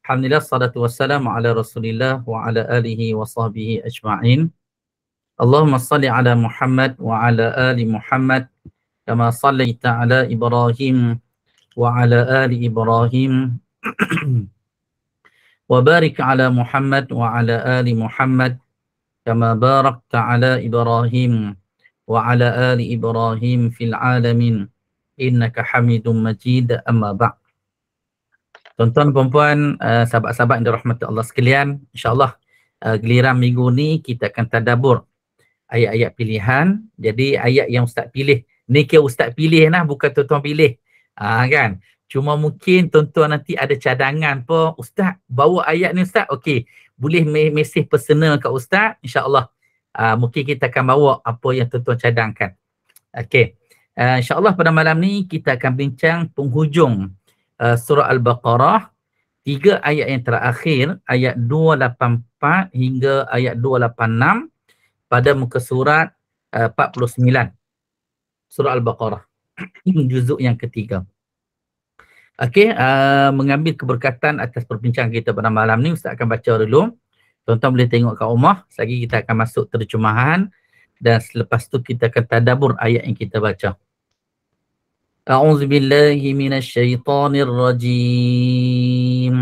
Alhamdulillah, salatu wassalamu ala rasulillah wa ala alihi wa sahbihi ajma'in. Allahumma salli ala Muhammad wa ala ali Muhammad kama sallaita ala Ibrahim wa ala ali Ibrahim wa barik ala Muhammad wa ala ali Muhammad kama barakta ala Ibrahim wa ala ali Ibrahim fil alamin innaka Hamidum Majid. Amma ba'd. Tuan-tuan, puan-puan, sahabat-sahabat yang dirahmati Allah sekalian, insya-Allah giliran minggu ni kita akan tadabbur ayat-ayat pilihan. Jadi ayat yang ustaz pilih ni kira ustaz pilih lah, bukan tuan-tuan pilih. Kan? Cuma mungkin tuan-tuan nanti ada cadangan apa, ustaz bawa ayat ni ustaz, okey, boleh mesej personal kat ustaz, insya-Allah mungkin kita akan bawa apa yang tuan-tuan cadangkan. Okey. Insya-Allah pada malam ni kita akan bincang penghujung surah Al-Baqarah, 3 ayat yang terakhir, ayat 284 hingga ayat 286 pada muka surat 49 surah Al-Baqarah, juzuk yang ketiga. Okey, mengambil keberkatan atas perbincangan kita pada malam ni, Ustaz akan baca dulu. Tuan-tuan boleh tengok kat rumah, selagi kita akan masuk terjemahan dan selepas tu kita akan tadabbur ayat yang kita baca. أعوذ بالله من الشيطان الرجيم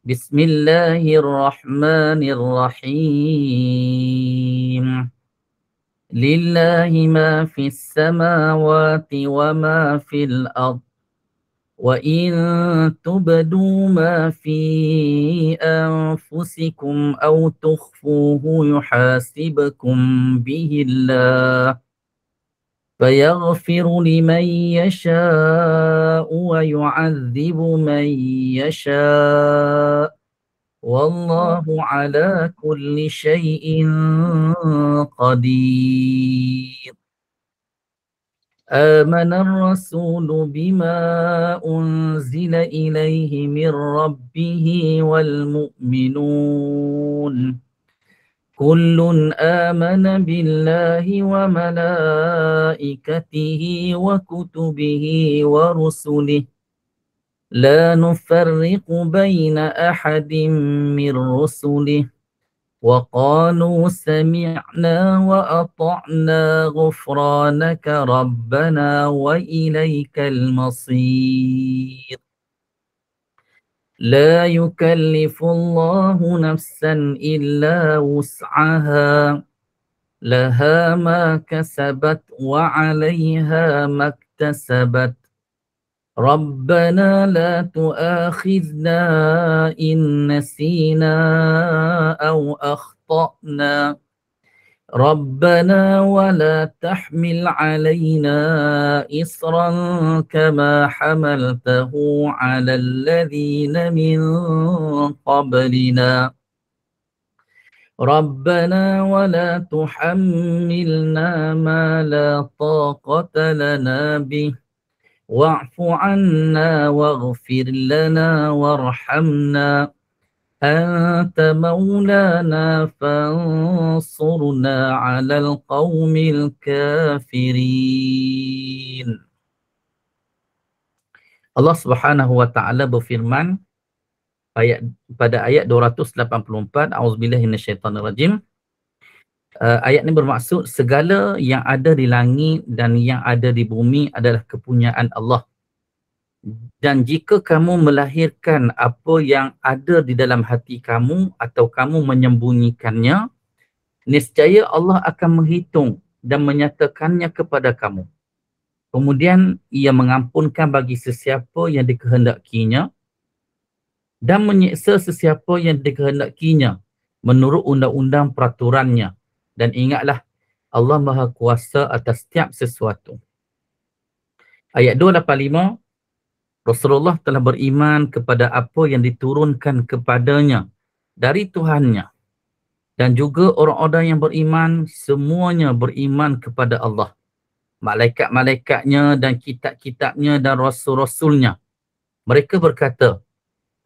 بسم الله الرحمن الرحيم لله ما في السماوات وما في الأرض وإن تبدوا ما في أنفسكم أو تخفوه يحاسبكم به الله فيغفر لمن يشاء ويعذب من يشاء والله على كل شيء قدير. آمن الرسول بما أنزل إليه من ربه والمؤمنون كل آمن بالله وملائكته وكتبه ورسله لا نفرق بين أحد من رسله وقالوا سمعنا وأطعنا غفرانك ربنا وإليك المصير. لا يكلف الله نفسا إلا وسعها لها ما كسبت وعليها ما اكتسبت ربنا لا تؤاخذنا إن نسينا أو أخطأنا ربنا ولا تحمل علينا إصرا كما حملته على الذين من قبلنا ربنا ولا تحملنا ما لا طاقة لنا به واعف عنا واغفر لنا وارحمنا أنت مولانا فانصرنا على القوم الكافرين. Allah Subhanahu wa taala berfirman pada ayat 284, auzubillahi minasyaitonirrajim. Ayat ini bermaksud segala yang ada di langit dan yang ada di bumi adalah kepunyaan Allah. Dan jika kamu melahirkan apa yang ada di dalam hati kamu atau kamu menyembunyikannya, niscaya Allah akan menghitung dan menyatakannya kepada kamu. Kemudian ia mengampunkan bagi sesiapa yang dikehendakinya dan menyiksa sesiapa yang dikehendakinya menurut undang-undang peraturannya. Dan ingatlah, Allah Maha Kuasa atas setiap sesuatu. Ayat 285, Rasulullah telah beriman kepada apa yang diturunkan kepadanya dari Tuhannya. Dan juga orang-orang yang beriman, semuanya beriman kepada Allah, malaikat-malaikatnya dan kitab-kitabnya dan rasul-rasulnya. Mereka berkata,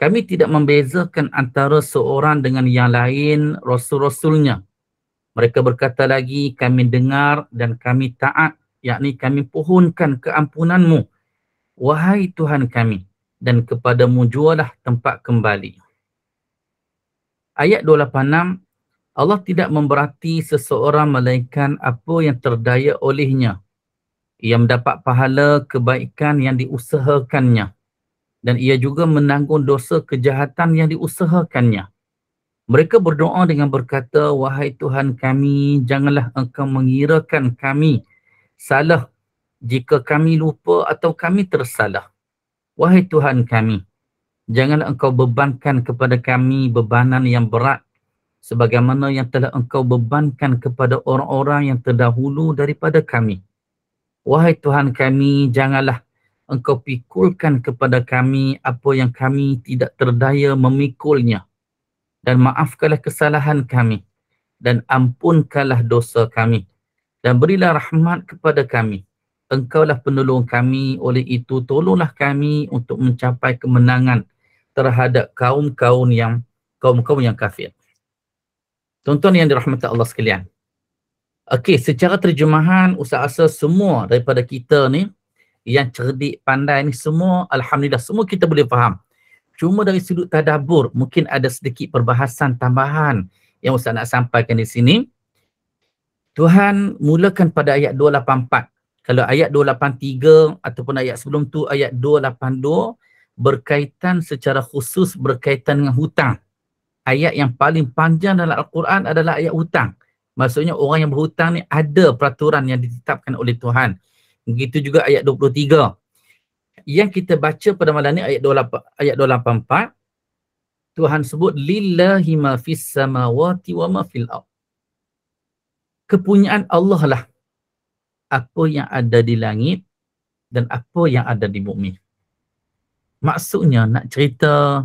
kami tidak membezakan antara seorang dengan yang lain rasul-rasulnya. Mereka berkata lagi, kami dengar dan kami taat, yakni kami pohonkan keampunanmu, wahai Tuhan kami. dan kepadamu jualah tempat kembali. Ayat 286, Allah tidak memberati seseorang melainkan apa yang terdaya olehnya. Ia mendapat pahala kebaikan yang diusahakannya. Dan ia juga menanggung dosa kejahatan yang diusahakannya. Mereka berdoa dengan berkata, wahai Tuhan kami, janganlah engkau mengirakan kami salah jika kami lupa atau kami tersalah. Wahai Tuhan kami, janganlah engkau bebankan kepada kami bebanan yang berat sebagaimana yang telah engkau bebankan kepada orang-orang yang terdahulu daripada kami. Wahai Tuhan kami, janganlah engkau pikulkan kepada kami apa yang kami tidak terdaya memikulnya. Dan maafkanlah kesalahan kami. Dan ampunkanlah dosa kami. Dan berilah rahmat kepada kami. Engkaulah penolong kami, oleh itu tolonglah kami untuk mencapai kemenangan terhadap kaum-kaum yang kafir. Tuan-tuan yang dirahmati Allah sekalian. Okey, secara terjemahan Ustaz rasa semua daripada kita ni yang cerdik, pandai ni semua alhamdulillah semua kita boleh faham. Cuma dari sudut tadabbur mungkin ada sedikit perbahasan tambahan yang Ustaz nak sampaikan di sini. Tuhan mulakan pada ayat 284. Kalau ayat 283 ataupun ayat sebelum tu ayat 282 berkaitan secara khusus berkaitan dengan hutang. Ayat yang paling panjang dalam Al-Quran adalah ayat hutang. Maksudnya orang yang berhutang ni ada peraturan yang ditetapkan oleh Tuhan. Begitu juga ayat 23. Yang kita baca pada malam ni ayat 284. Tuhan sebut lillahi ma fis samawati wa ma fil ardh. Kepunyaan Allah lah apa yang ada di langit dan apa yang ada di bumi. Maksudnya nak cerita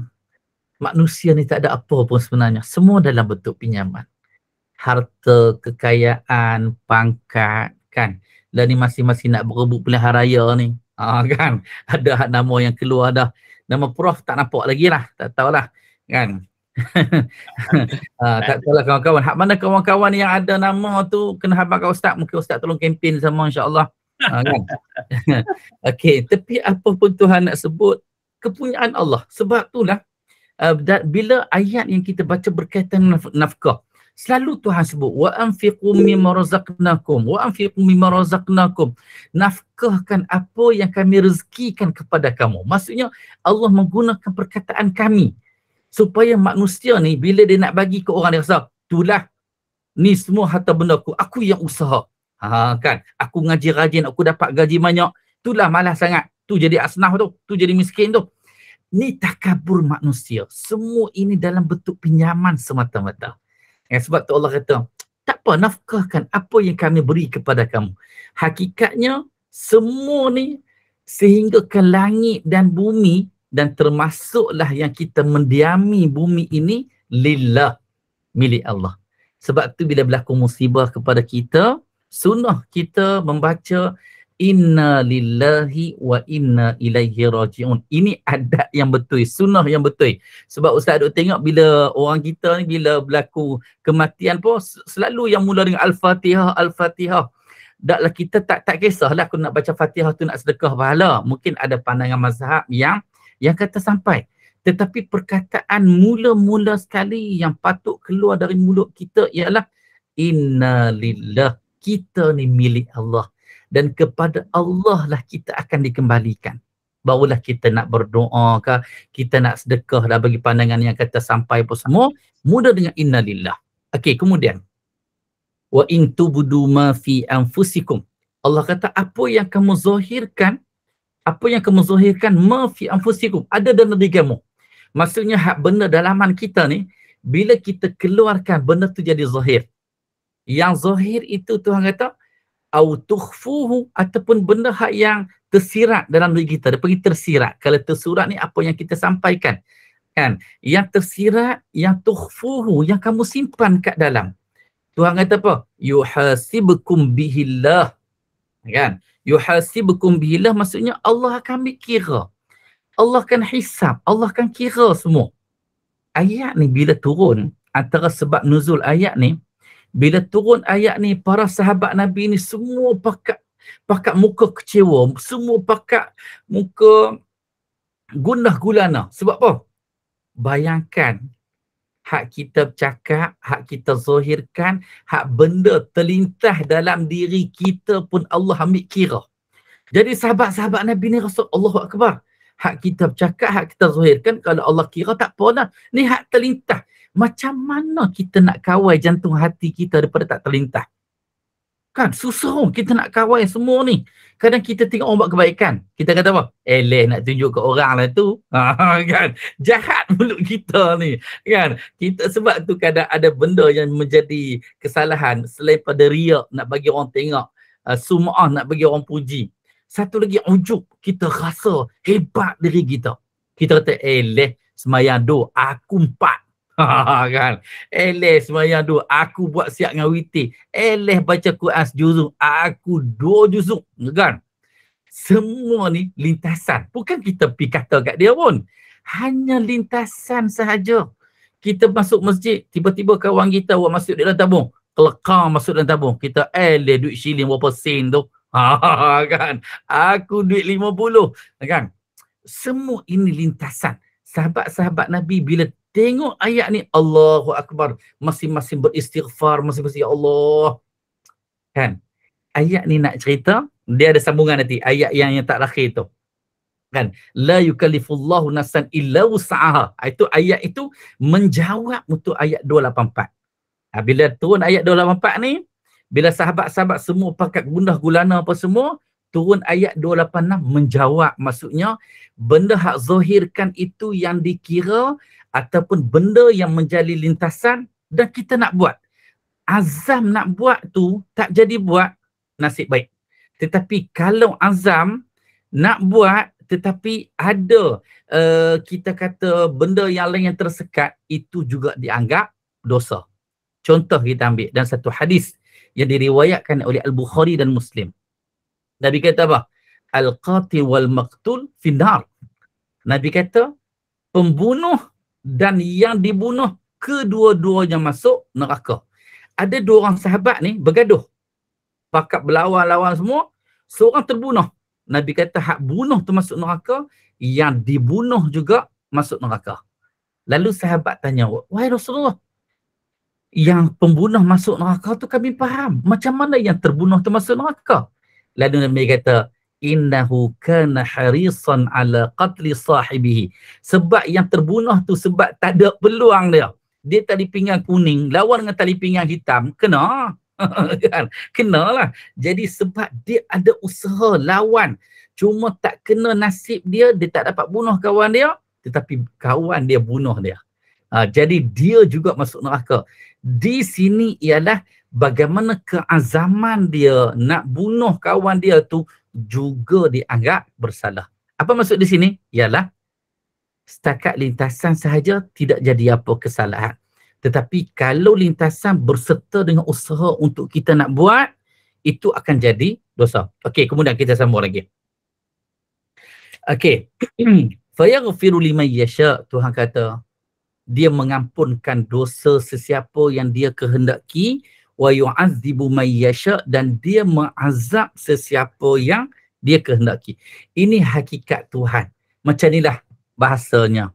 manusia ni tak ada apa pun sebenarnya. Semua dalam bentuk pinjaman. Harta, kekayaan, pangkat, kan. Dan ni masing-masing nak berebut pilihan raya ni. Kan. Ada nama yang keluar dah. Nama Prof tak nampak lagi lah. Tak tahulah. Kan. Tak tahulah kawan-kawan. Hak mana kawan-kawan yang ada nama tu kena habaq Ustaz. Mungkin Ustaz tolong kempen sama insyaAllah. Kan. Okey. Tapi apa pun Tuhan nak sebut, kepunyaan Allah. Sebab itulah bila ayat yang kita baca berkaitan nafkah, selalu Tuhan sebut wa anfiqu mimma razaqnakum, nafkahkan apa yang kami rezekikan kepada kamu. Maksudnya Allah menggunakan perkataan kami supaya manusia ni bila dia nak bagi ke orang dia rasa itulah ni semua harta benda aku yang usaha. Kan, aku ngaji rajin, aku dapat gaji banyak, itulah malas sangat, tu jadi asnaf tu jadi miskin tu. Ni takabur manusia. Semua ini dalam bentuk pinjaman semata-mata. Sebab tu Allah kata, tak apa, nafkahkan apa yang kami beri kepada kamu. Hakikatnya, semua ni sehingga ke langit dan bumi dan termasuklah yang kita mendiami bumi ini lillah, milik Allah. Sebab tu bila berlaku musibah kepada kita, sunnah kita membaca inna lillahi wa inna ilaihi raji'un. Ini adat yang betul, sunnah yang betul. Sebab Ustaz duk tengok bila orang kita ni bila berlaku kematian pun selalu yang mula dengan Al-Fatihah, Al-Fatihah. Daklah kita tak kisahlah aku nak baca Fatihah tu nak sedekah pahala. Mungkin ada pandangan mazhab yang kata sampai. Tetapi perkataan mula-mula sekali yang patut keluar dari mulut kita ialah inna lillah. Kita ni milik Allah. Dan kepada Allah lah kita akan dikembalikan. Barulah kita nak berdoa ke, kita nak sedekah dah bagi pandangan yang kata sampai pun semua, mula dengan inna lillah. Okey, kemudian. Wa in tubdu ma fi anfusikum. Allah kata apa yang kamu zahirkan ma fi anfusikum, ada dalam diri kamu. Maksudnya hak benda dalaman kita ni, bila kita keluarkan benda tu jadi zahir. Yang zahir itu Tuhan kata, au tukhfuhu, ataupun benda hak yang tersirat dalam diri kita, dia pergi tersirat. Kalau tersurat ni apa yang kita sampaikan, kan? Yang tersirat, yang tukhfuhu, yang kamu simpan kat dalam. Tuhan kata apa? Yuhasibukum bihillah. Kan? Yuhasibukum bihillah maksudnya Allah akan ambil kira. Allah akan hisab, Allah akan kira semua. Ayat ni bila turun, antara sebab nuzul ayat ni, bila turun ayat ni, para sahabat Nabi ni semua pakat muka kecewa, semua pakat muka gundah gulana. Sebab apa? Bayangkan, hak kita bercakap, hak kita zahirkan, hak benda terlintas dalam diri kita pun Allah ambil kira. Jadi sahabat-sahabat Nabi ni rasa Allahu Akbar. Hak kita bercakap, hak kita zahirkan, kalau Allah kira tak apa lah. Ni hak terlintas. Macam mana kita nak kawal jantung hati kita daripada tak terlintas? Kan susah kita nak kawal semua ni. Kadang kita tengok orang buat kebaikan, kita kata apa? Nak tunjuk ke orang lah tu. Kan? Jahat mulut kita ni. Kan? Kita sebab tu kadang ada benda yang menjadi kesalahan selain pada riak nak bagi orang tengok, sum'ah nak bagi orang puji. Satu lagi ujub, kita rasa hebat diri kita. Kita kata semayang do aku 4. Kan? Semayang do aku buat siap dengan witir. Baca Quran sejuzuk, aku 2 juzuk. Kan? Semua ni lintasan. Bukan kita pergi kata kat dia pun. Hanya lintasan sahaja. Kita masuk masjid, tiba-tiba kawan kita buat masuk dalam tabung. Kelekar masuk dalam tabung. Kita duit shilling berapa sen tu. Kan? Aku duit 50. Kan? Semua ini lintasan. Sahabat-sahabat Nabi bila tengok ayat ni, Allahu Akbar, masing-masing beristighfar, masing-masing ya Allah. Kan? Ayat ni nak cerita, dia ada sambungan nanti, ayat yang tak akhir tu. Kan? La yukallifullahu nafsan illa wus'aha. Itu ayat itu menjawab untuk ayat 284. Bila turun ayat 284 ni, bila sahabat-sahabat semua pakat gundah gulana apa semua, turun ayat 286 menjawab. Maksudnya, benda hak zahirkan itu yang dikira ataupun benda yang menjadi lintasan dan kita nak buat. Azam nak buat tu tak jadi buat, nasib baik. Tetapi kalau azam nak buat tetapi ada kita kata benda yang lain yang tersekat, itu juga dianggap dosa. Contoh kita ambil dan satu hadis yang diriwayatkan oleh Al-Bukhari dan Muslim. Nabi kata apa? Al-qatil wal maqtul finnar. Nabi kata pembunuh dan yang dibunuh kedua-duanya masuk neraka. Ada 2 orang sahabat ni bergaduh. Pakat berlawan-lawan semua, seorang terbunuh. Nabi kata hak bunuh tu masuk neraka, yang dibunuh juga masuk neraka. Lalu sahabat tanya, wahai Rasulullah, yang pembunuh masuk neraka tu kami faham. Macam mana yang terbunuh tu masuk neraka? Lalu Nabi kata, innahu kana harisan ala qatli sahibihi. Sebab yang terbunuh tu sebab tak ada peluang dia. Dia tali pinggang kuning lawan dengan tali pinggang hitam, kena. Kan? Kenalah. Jadi sebab dia ada usaha lawan, cuma tak kena nasib dia, dia tak dapat bunuh kawan dia, tetapi kawan dia bunuh dia. Jadi dia juga masuk neraka. Di sini ialah bagaimana keazaman dia nak bunuh kawan dia tu juga dianggap bersalah. Apa maksud di sini? Ialah setakat lintasan sahaja tidak jadi apa kesalahan. Tetapi kalau lintasan berserta dengan usaha untuk kita nak buat, itu akan jadi dosa. Okey, kemudian kita sambung lagi. Okey. Fayaghfiru liman yasha, Tuhan kata dia mengampunkan dosa sesiapa yang dia kehendaki, wa yu'adzibu man yasha, dan dia mengazab sesiapa yang dia kehendaki. Ini hakikat Tuhan. Macam inilah bahasanya.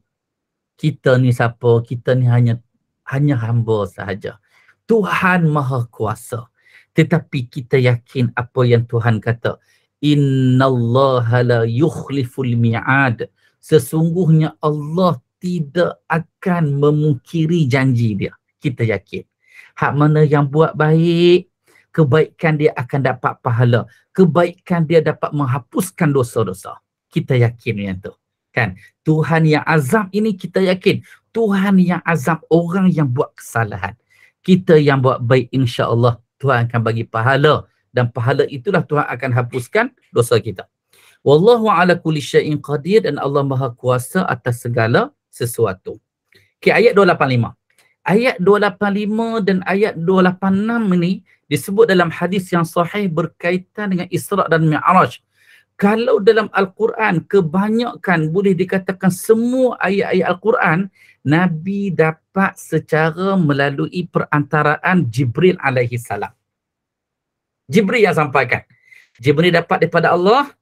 Kita ni siapa? Kita ni hanya hamba sahaja. Tuhan Maha Kuasa. Tetapi kita yakin apa yang Tuhan kata. Innallaha la yukhliful mi'ad. Sesungguhnya Allah tidak akan memungkiri janji dia. Kita yakin. Hak mana yang buat baik, kebaikan dia akan dapat pahala. Kebaikan dia dapat menghapuskan dosa-dosa. Kita yakin yang tu. Kan? Tuhan yang azab ini kita yakin. Tuhan yang azab orang yang buat kesalahan. Kita yang buat baik, insya-Allah Tuhan akan bagi pahala, dan pahala itulah Tuhan akan hapuskan dosa kita. Wallahu ala kulli syai'in qadir, dan Allah Maha Kuasa atas segala sesuatu. Okey, ayat 285. Ayat 285 dan ayat 286 ini disebut dalam hadis yang sahih berkaitan dengan Isra' dan Mi'raj. Kalau dalam Al-Quran, kebanyakan boleh dikatakan semua ayat-ayat Al-Quran, Nabi dapat secara melalui perantaraan Jibril alaihi salam. Jibril yang sampaikan. Jibril dapat daripada Allah,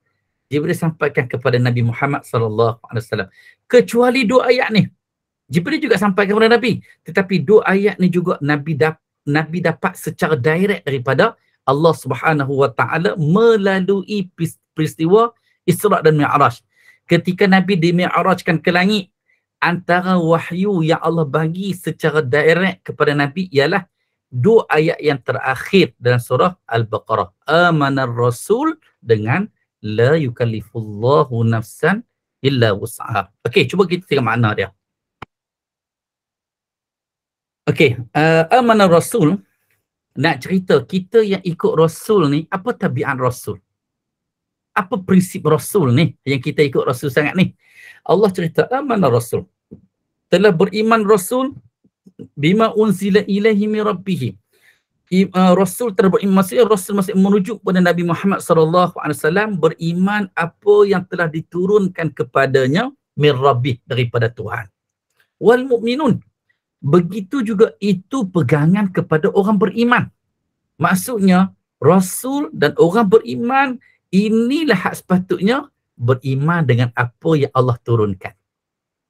Jibril sampaikan kepada Nabi Muhammad sallallahu alaihi wasallam. Kecuali dua ayat ni, Jibril juga sampaikan kepada Nabi. Tetapi dua ayat ni juga Nabi dapat secara direct daripada Allah Subhanahu wa taala melalui peristiwa Isra dan Mi'raj. Ketika Nabi dimi'rajkan ke langit, antara wahyu yang Allah bagi secara direct kepada Nabi ialah dua ayat yang terakhir dalam surah Al-Baqarah. Amanar Rasul dengan la yukallifullahu nafsan illa wus'aha. Okey, cuba kita tengok makna dia. Okey, amanah Rasul, nak cerita kita yang ikut Rasul ni, apa tabiat Rasul? Apa prinsip Rasul ni yang kita ikut Rasul sangat ni? Allah cerita, amanah Rasul. Telah beriman Rasul bima unzila ilaihi min rabbih. Rasul telah beriman, maksudnya Rasul masih merujuk pada Nabi Muhammad SAW, beriman apa yang telah diturunkan kepadanya min rabbih, daripada Tuhan. Wal mu'minun, begitu juga itu pegangan kepada orang beriman. Maksudnya, Rasul dan orang beriman, inilah hak sepatutnya beriman dengan apa yang Allah turunkan.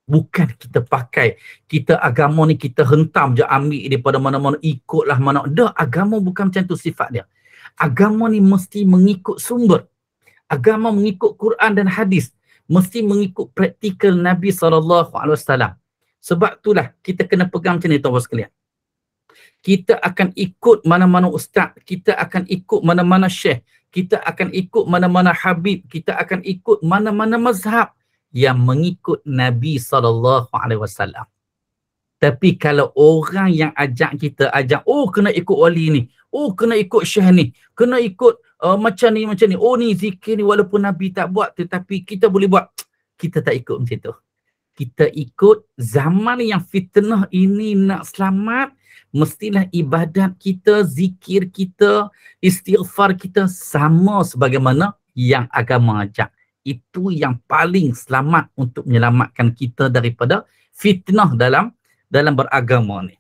Bukan kita pakai, kita agama ni kita hentam je, ambil daripada mana-mana, ikutlah mana. Dah, agama bukan macam tu sifat dia. Agama ni mesti mengikut sumber. Agama mengikut Quran dan hadis. Mesti mengikut praktikal Nabi SAW. Sebab itulah kita kena pegang macam ni, tuan-tuan sekalian. Kita akan ikut mana-mana ustaz, kita akan ikut mana-mana syekh, kita akan ikut mana-mana habib, kita akan ikut mana-mana mazhab yang mengikut Nabi SAW. Tapi kalau orang yang ajak kita, oh kena ikut wali ni, oh kena ikut syekh ni, kena ikut macam ni, oh ni zikir ni walaupun Nabi tak buat tetapi kita boleh buat, kita tak ikut macam tu. Kita ikut zaman yang fitnah ini nak selamat, mestilah ibadat kita, zikir kita, istighfar kita sama sebagaimana yang agama ajak. Itu yang paling selamat untuk menyelamatkan kita daripada fitnah dalam beragama ni.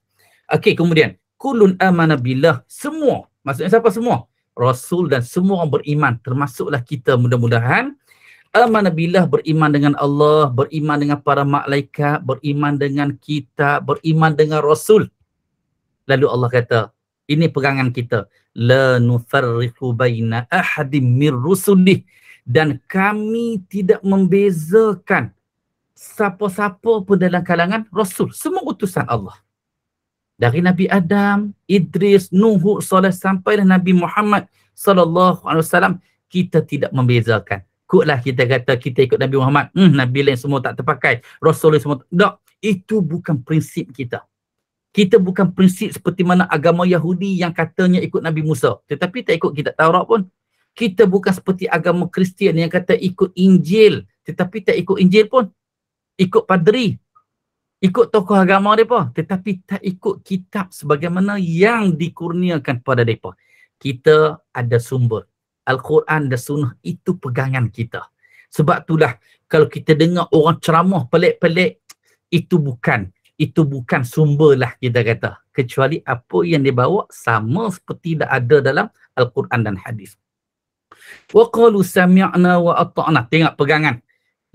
Okey, kemudian kullun amana billah, semua. Maksudnya siapa semua? Rasul dan semua orang beriman, termasuklah kita mudah-mudahan. Amanah billah, beriman dengan Allah, beriman dengan para malaikat, beriman dengan kitab, beriman dengan Rasul. Lalu Allah kata, ini pegangan kita. La nufarriqu baina ahadim mir rusulih. Dan kami tidak membezakan siapa-siapa pun dalam kalangan Rasul. Semua utusan Allah. Dari Nabi Adam, Idris, Nuh, Saleh, sampailah Nabi Muhammad SAW, kita tidak membezakan. Ikutlah kita kata kita ikut Nabi Muhammad, Nabi lain semua tak terpakai, Rasul lain semua tak. Itu bukan prinsip kita. Kita bukan prinsip seperti mana agama Yahudi yang katanya ikut Nabi Musa, tetapi tak ikut kitab Taurat pun. Kita bukan seperti agama Kristian yang kata ikut Injil, tetapi tak ikut Injil pun. Ikut padri, ikut tokoh agama mereka, tetapi tak ikut kitab sebagaimana yang dikurniakan pada mereka. Kita ada sumber. Al-Quran dan Sunnah, itu pegangan kita. Sebab itulah kalau kita dengar orang ceramah pelik-pelik, itu bukan sumber lah kita kata. Kecuali apa yang dia bawa sama seperti dah ada dalam Al-Quran dan hadis. Wa qalu sami'na wa ata'na. Tengok pegangan.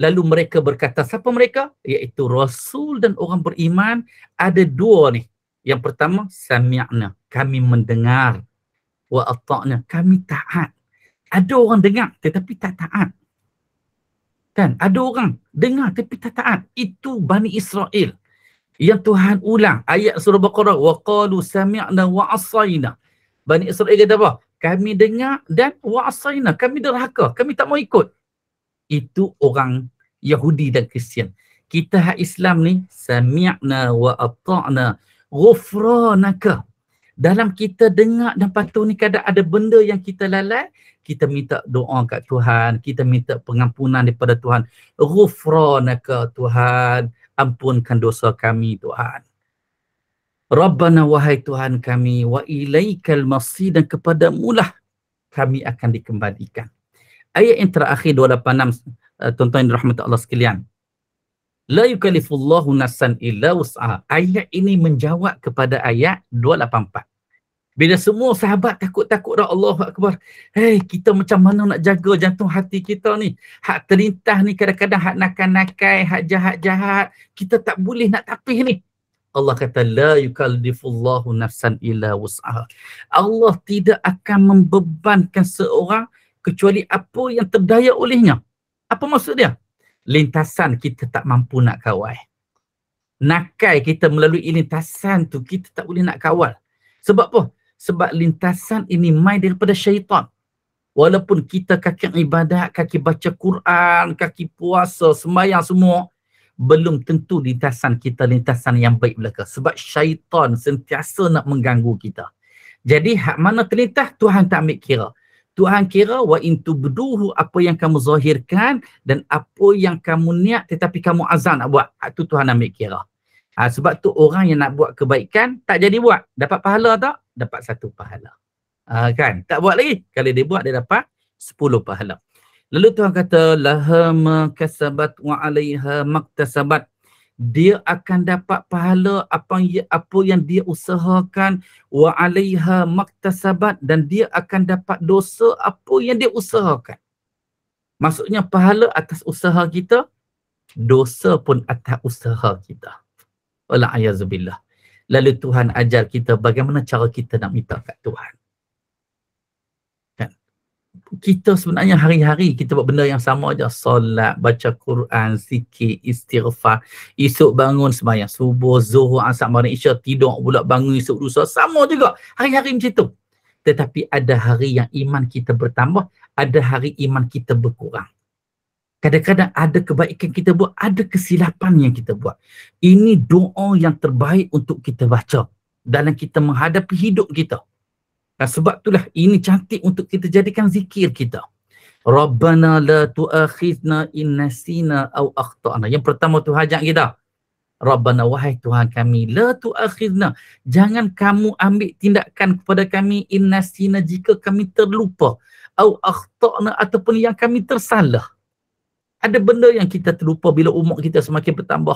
Lalu mereka berkata, siapa mereka? Iaitu Rasul dan orang beriman. Ada dua ni. Yang pertama, sami'na, kami mendengar. Wa ata'na, kami taat. Ada orang dengar tetapi tak taat. Kan? Ada orang dengar tapi tak taat. Itu Bani Israel. Yang Tuhan ulang. Ayat surah Baqarah. Wa qalu sami'na wa asayna. Bani Israel kata apa? Kami dengar dan wa asayna. Kami derhaka. Kami tak mau ikut. Itu orang Yahudi dan Kristian. Kita hak Islam ni, sami'na wa ata'na ghufranaka. Dalam kita dengar dan patuh ni, kadang ada benda yang kita lalai, kita minta doa kat Tuhan, kita minta pengampunan daripada Tuhan. Ghufranaka Tuhan, ampunkan dosa kami Tuhan. Rabbana, wahai Tuhan kami, wa ilaikal masir, dan kepadamulah kami akan dikembalikan. Ayat yang terakhir 286, tuan-tuan yang dirahmati Allah sekalian. La yukallifullahu nafsan illa wus'aha. Ayat ini menjawab kepada ayat 284. Bila semua sahabat takut-takut dah, Allahu Akbar. Hei, kita macam mana nak jaga jantung hati kita ni? Hak terlintas ni kadang-kadang hak nakal-nakal, hak jahat-jahat. Kita tak boleh nak tapih ni. Allah kata, la yukallifullahu nafsan illa wus'aha. Allah tidak akan membebankan seorang kecuali apa yang terdaya olehnya. Apa maksud dia? Lintasan kita tak mampu nak kawal. Nakal kita melalui lintasan tu, kita tak boleh nak kawal. Sebab apa? Sebab lintasan ini mai daripada syaitan. Walaupun kita kaki ibadat, kaki baca Quran, kaki puasa, sembahyang semua, belum tentu lintasan kita lintasan yang baik belaka. Sebab syaitan sentiasa nak mengganggu kita. Jadi hak mana terlintas, Tuhan tak ambil kira. Tuhan kira wa in tubduhu, apa yang kamu zahirkan dan apa yang kamu niat tetapi kamu azam nak buat. Hak tu Tuhan ambil kira. Sebab tu orang yang nak buat kebaikan tak jadi buat. Dapat pahala tak? Dapat 1 pahala. Kan? Tak buat lagi. Kalau dia buat, dia dapat 10 pahala. Lalu Tuhan kata, laha ma kasabat wa alaiha maktasabat. Dia akan dapat pahala apa yang dia usahakan, wa alaiha maktasabat, dan dia akan dapat dosa apa yang dia usahakan. Maksudnya pahala atas usaha kita, dosa pun atas usaha kita. Wa'alayazubillah. Lalu Tuhan ajar kita bagaimana cara kita nak minta kat Tuhan. Kan? Kita sebenarnya hari-hari kita buat benda yang sama aja. Solat, baca Quran, zikir, istighfar. Esok bangun sembahyang subuh, zuhur, asar, maghrib, isya, tidur pula bangun esok lusa. Sama juga. Hari-hari macam tu. Tetapi ada hari yang iman kita bertambah, ada hari iman kita berkurang. Kadang-kadang ada kebaikan kita buat, ada kesilapan yang kita buat. Ini doa yang terbaik untuk kita baca dalam kita menghadapi hidup kita. Dan sebab itulah ini cantik untuk kita jadikan zikir kita. Rabbana la tu'akhidna in nasina aw akhtana. Yang pertama tu hajat kita. Rabbana, wahai Tuhan kami, la tu'akhidna. Jangan kamu ambil tindakan kepada kami in nasina jika kami terlupa. Aw akhtana, ataupun yang kami tersalah. Ada benda yang kita terlupa bila umur kita semakin bertambah.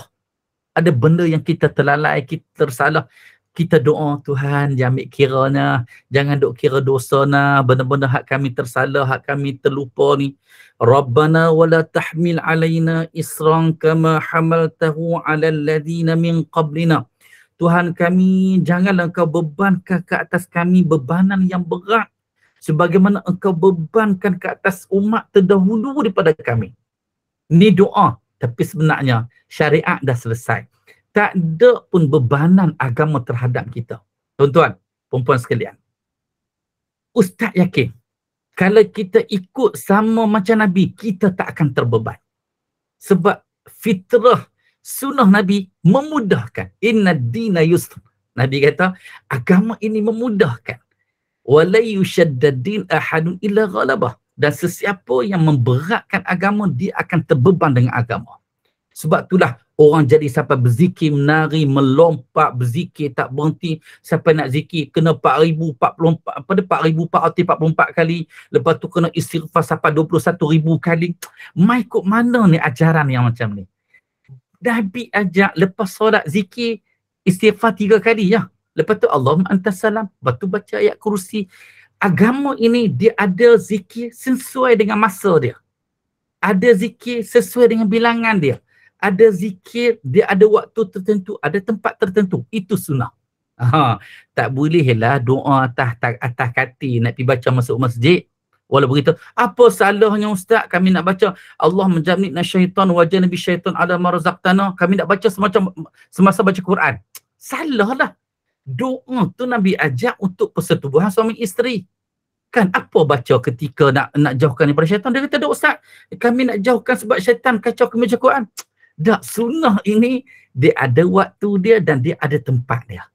Ada benda yang kita terlalai, kita tersalah. Kita doa, Tuhan jangan ambil kiranya. Jangan duk kira dosa na. Benda-benda hak kami tersalah, hak kami terlupa ni. Rabbana wala tahmil alaina isran kama hamaltahu ala alladhina min qablina. Tuhan kami, janganlah engkau bebankan ke atas kami bebanan yang berat. Sebagaimana engkau bebankan ke atas umat terdahulu daripada kami. Ni doa, tapi sebenarnya syariat dah selesai. Tak ada pun bebanan agama terhadap kita. Tuan-tuan, perempuan sekalian. Ustaz yakin, kalau kita ikut sama macam Nabi, kita tak akan terbeban. Sebab fitrah, sunnah Nabi memudahkan. Inna dina yusr. Nabi kata, agama ini memudahkan. Wala yushaddadin ahadun illa ghalabah. Dan sesiapa yang memberatkan agama, dia akan terbeban dengan agama. Sebab itulah orang jadi sampai berzikir, menari, melompat, berzikir tak berhenti. Sampai nak zikir kena 4,444 kali. Lepas tu kena istighfar sampai 21,000 kali. Mai ikut mana ni ajaran yang macam ni? Nabi ajak lepas solat zikir istighfar 3 kali ya. Lepas tu Allahumma antas salam. Lepas tu baca ayat kursi. Agama ini dia ada zikir sesuai dengan masa dia. Ada zikir sesuai dengan bilangan dia. Ada zikir, dia ada waktu tertentu, ada tempat tertentu. Itu sunnah. Tak bolehlah doa atas kaki nak pergi baca masuk masjid. Walaupun kita, apa salahnya Ustaz kami nak baca Allah menjamnibna syaitan wa janabi syaitan ala ma razaqtana. Kami nak baca semasa baca Quran. Salahlah. Doa tu Nabi ajak untuk persetubuhan suami isteri. Kan apa baca ketika nak jauhkan daripada syaitan? Dia kata, Ustaz, kami nak jauhkan sebab syaitan kacau kami baca Quran. Tak, sunnah ini dia ada waktu dia dan dia ada tempat dia.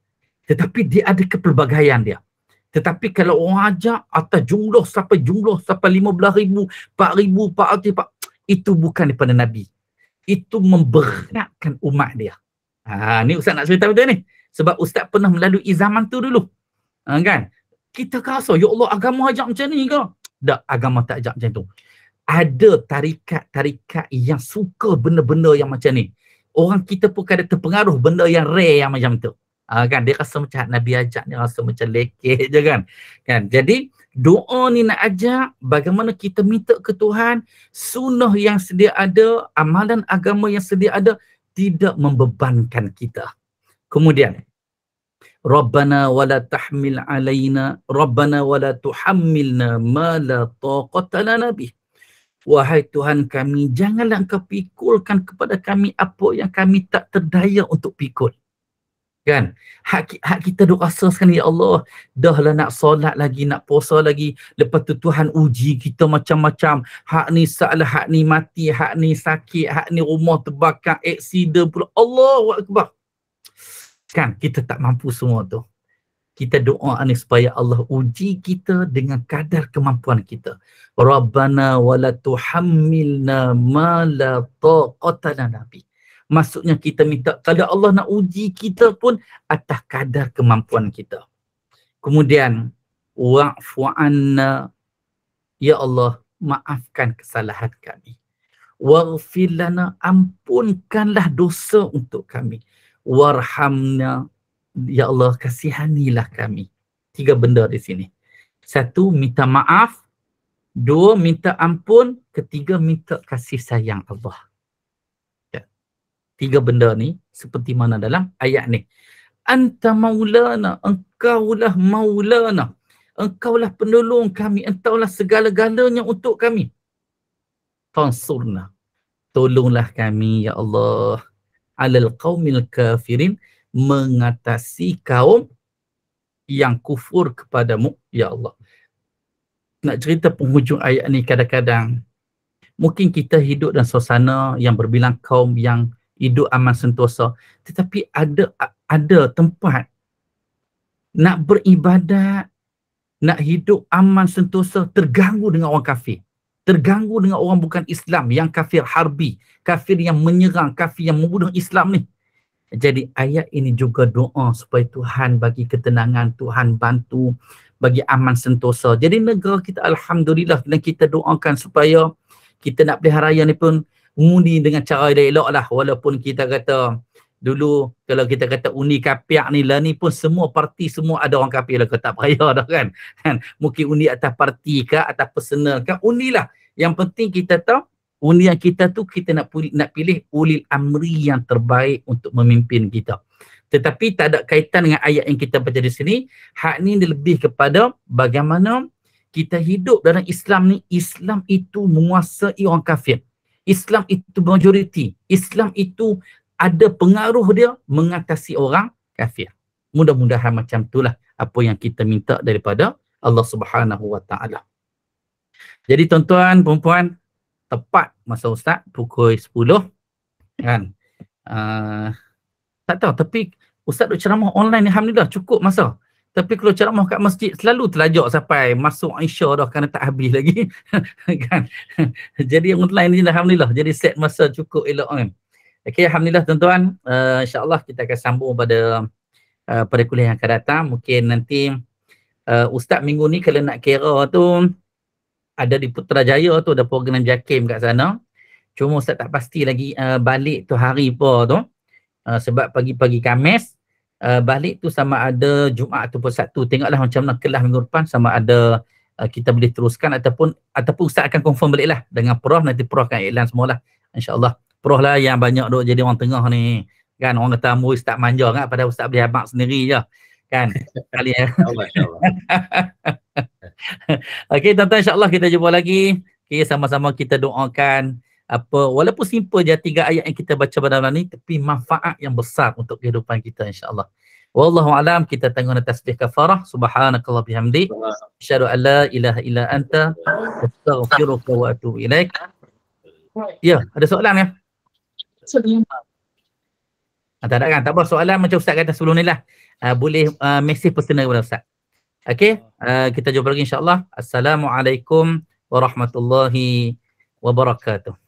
Tetapi dia ada kepelbagaian dia. Tetapi kalau orang ajak atas jumlah sampai 15,000, 4,000, 4,000, itu bukan daripada Nabi. Itu memberatkan umat dia. Ni Ustaz nak cerita betul ni. Sebab Ustaz pernah melalui zaman tu dulu. Kan? Kita rasa, ya Allah, agama ajak macam ni ke? Tak, agama tak ajak macam tu. Ada tarikat-tarikat yang suka benda-benda yang macam ni. Orang kita pun kadang terpengaruh benda yang rare yang macam tu. Kan dia rasa macam Nabi ajak ni rasa macam lekeh je kan. Jadi doa ni nak ajak bagaimana kita minta ke Tuhan, sunnah yang sedia ada, amalan agama yang sedia ada tidak membebankan kita. Kemudian Rabbana wala tahmil alaina, Rabbana wala tuhammilna ma la taqata lana bih. Wahai Tuhan kami, janganlah engkau pikulkan kepada kami apa yang kami tak terdaya untuk pikul. Kan? Hak kita duk rasa sekarang, ya Allah, dah lah nak solat lagi, nak puasa lagi. Lepas tu Tuhan uji kita macam-macam. Hak ni salah, hak ni mati, hak ni sakit, hak ni rumah terbakar, aksiden pula. Allahu Akbar. Kan? Kita tak mampu semua tu. Kita doa ni supaya Allah uji kita dengan kadar kemampuan kita. Rabbana wala tuhammilna ma la taqata lana bih. Maksudnya kita minta kalau Allah nak uji kita pun atas kadar kemampuan kita. Kemudian wa'fu anna, ya Allah, maafkan kesalahan kami. Waghfir lana, ampunkanlah dosa untuk kami. Warhamna, ya Allah, kasihanilah kami. 3 benda di sini. 1, minta maaf. 2, minta ampun. 3, minta kasih sayang Allah. 3 benda ni seperti mana dalam ayat ni. Anta maulana, engkaulah maulana. Engkaulah penolong kami, engkaulah segala-galanya untuk kami. Fansurna, tolonglah kami ya Allah, alal qaumil kafirin, mengatasi kaum yang kufur kepadamu ya Allah. Nak cerita penghujung ayat ni, kadang-kadang mungkin kita hidup dalam suasana yang berbilang kaum yang hidup aman sentosa, tetapi ada tempat nak beribadat, nak hidup aman sentosa, terganggu dengan orang kafir, terganggu dengan orang bukan Islam, yang kafir harbi, kafir yang menyerang, kafir yang membunuh Islam ni. Jadi ayat ini juga doa supaya Tuhan bagi ketenangan, Tuhan bantu bagi aman sentosa. Jadi negara kita alhamdulillah, dan kita doakan supaya kita nak pelihara raya ni pun undi dengan cara yang elok lah. Walaupun kita kata dulu kalau kita kata undi kapiak ni lah, ni pun semua parti semua ada orang kafir lah, tak payah dah kan. Mungkin undi atas parti ke, atas personal ke, undi lah. Yang penting kita tahu undian kita tu kita nak pilih ulil amri yang terbaik untuk memimpin kita. Tetapi tak ada kaitan dengan ayat yang kita baca di sini. Hak ni lebih kepada bagaimana kita hidup dalam Islam ni. Islam itu menguasai orang kafir. Islam itu majoriti. Islam itu ada pengaruh dia mengatasi orang kafir. Mudah-mudahan macam itulah apa yang kita minta daripada Allah Subhanahu Wa Taala. Jadi tuan-tuan, puan-puan, tepat masa Ustaz pukul 10 kan. Tak tahu, tapi Ustaz duk ceramah online ni alhamdulillah cukup masa. Tapi kalau ceramah kat masjid selalu terlajak sampai masuk Isya dah kerana tak habis lagi. Kan? Jadi online ni alhamdulillah jadi set masa cukup elok kan. Okey, alhamdulillah tuan-tuan, insya-Allah kita akan sambung pada kuliah yang akan datang. Mungkin nanti Ustaz minggu ni kalau nak kira tu ada di Putrajaya tu, ada program JAKIM kat sana. Cuma Ustaz tak pasti lagi balik tu hari apa tu. Sebab pagi-pagi Khamis balik tu sama ada Jumaat ataupun Sabtu. Tengoklah macam mana kelas minggu depan, sama ada kita boleh teruskan ataupun Ustaz akan confirm balik lah dengan Prof. Nanti Prof akan iklan semualah, insyaAllah. Prof lah yang banyak duk jadi orang tengah ni kan. Orang kata Ustaz tak manja kan, padahal Ustaz boleh abang sendiri je kan. Kali ya. Okey tuan-tuan, insyaAllah kita jumpa lagi. Okay, sama-sama kita doakan walaupun simple je 3 ayat yang kita baca pada malam ni, tapi manfaat yang besar untuk kehidupan kita insya-Allah. Wallahu alam. Kita tengok tasbih kafarah. Subhanakallah bihamdi, asyhadu an la ilaha illa anta, astaghfiruka wa atubu ilaik. Ya, ada soalan ya? Tak ada kan? Tak apa, soalan macam Ustaz kata sebelum ni lah. Boleh mesej personal kepada Ustaz. Okey, kita jumpa lagi insya-Allah. Assalamualaikum warahmatullahi wabarakatuh.